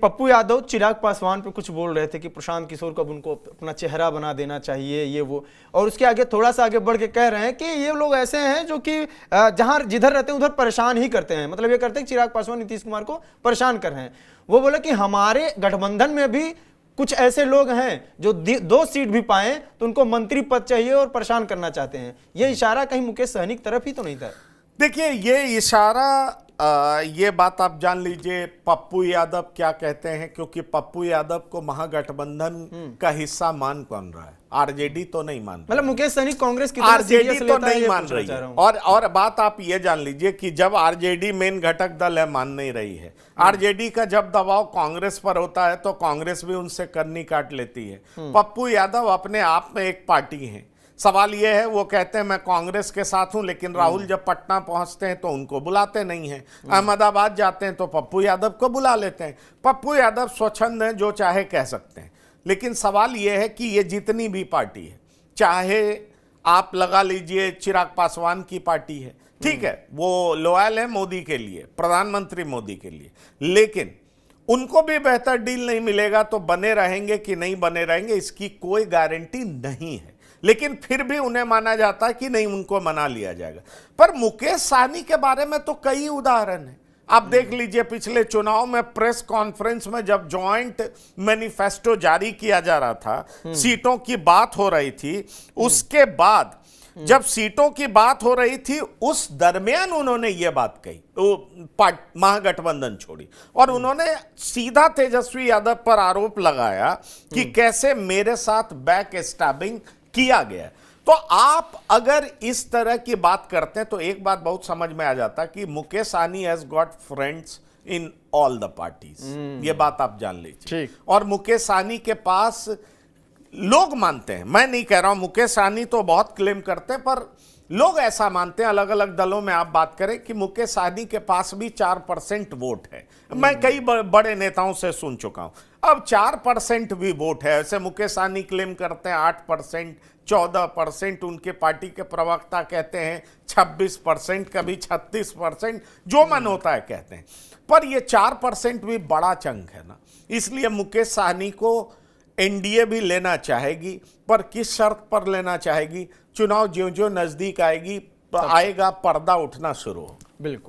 पप्पू यादव चिराग पासवान पे कुछ बोल रहे थे कि प्रशांत किशोर को अब उनको अपना चेहरा बना देना चाहिए, ये वो। और उसके आगे थोड़ा सा आगे बढ़ के कह रहे हैं कि ये लोग ऐसे हैं जो कि जहां जिधर रहते हैं उधर परेशान ही करते हैं। मतलब ये करते हैं कि चिराग पासवान नीतीश कुमार को परेशान कर रहे हैं। वो बोले कि हमारे गठबंधन में भी कुछ ऐसे लोग हैं जो 2 सीट भी पाए तो उनको मंत्री पद चाहिए और परेशान करना चाहते हैं। ये इशारा कहीं मुकेश सहनी की तरफ ही तो नहीं था? देखिए, ये इशारा ये बात आप जान लीजिए पप्पू यादव क्या कहते हैं, क्योंकि पप्पू यादव को महागठबंधन का हिस्सा मान कौन रहा है? आरजेडी तो नहीं मान रहा। मतलब मुकेश सहनी कांग्रेस की आरजेडी तो नहीं मान रही है। और बात आप ये जान लीजिए कि जब आरजेडी मेन घटक दल है, मान नहीं रही है। आरजेडी का जब दबाव कांग्रेस पर होता है तो कांग्रेस भी उनसे करनी काट लेती है। पप्पू यादव अपने आप में एक पार्टी है। सवाल यह है, वो कहते हैं मैं कांग्रेस के साथ हूं, लेकिन राहुल जब पटना पहुंचते हैं तो उनको बुलाते नहीं हैं। अहमदाबाद जाते हैं तो पप्पू यादव को बुला लेते हैं। पप्पू यादव स्वच्छंद हैं, जो चाहे कह सकते हैं। लेकिन सवाल यह है कि ये जितनी भी पार्टी है, चाहे आप लगा लीजिए चिराग पासवान की पार्टी है, ठीक है, वो लॉयल है मोदी के लिए, प्रधानमंत्री मोदी के लिए, लेकिन उनको भी बेहतर डील नहीं मिलेगा तो बने रहेंगे कि नहीं बने रहेंगे इसकी कोई गारंटी नहीं है। लेकिन फिर भी उन्हें माना जाता है कि नहीं, उनको मना लिया जाएगा। पर मुकेश सहनी के बारे में तो कई उदाहरण हैं। आप देख लीजिए, पिछले चुनाव में प्रेस कॉन्फ्रेंस में जब जॉइंट मैनिफेस्टो जारी किया जा रहा था, सीटों की बात हो रही थी, उसके बाद जब सीटों की बात हो रही थी उस दरमियान उन्होंने ये बात कही, महागठबंधन छोड़ी, और उन्होंने सीधा तेजस्वी यादव पर आरोप लगाया कि कैसे मेरे साथ बैक स्टैबिंग किया गया। तो आप अगर इस तरह की बात करते हैं तो एक बात बहुत समझ में आ जाता है कि Mukesh Sahani has got friends in all the parties. ये बात आप जान लीजिए। और मुकेश सहनी के पास लोग मानते हैं, मैं नहीं कह रहा हूं, मुकेश सहनी तो बहुत क्लेम करते हैं, पर लोग ऐसा मानते हैं, अलग अलग दलों में आप बात करें, कि मुकेश सहनी के पास भी 4% वोट है। मैं कई बड़े नेताओं से सुन चुका हूं, अब 4% भी वोट है। ऐसे मुकेश सहनी क्लेम करते हैं 8%, 14%, उनके पार्टी के प्रवक्ता कहते हैं 26%, कभी 36%, जो मन होता है कहते हैं। पर ये 4% भी बड़ा चंक है ना, इसलिए मुकेश सहनी को एनडीए भी लेना चाहेगी, पर किस शर्त पर लेना चाहेगी? चुनाव ज्यों ज्यों नजदीक आएगा पर्दा उठना शुरू हो। बिल्कुल।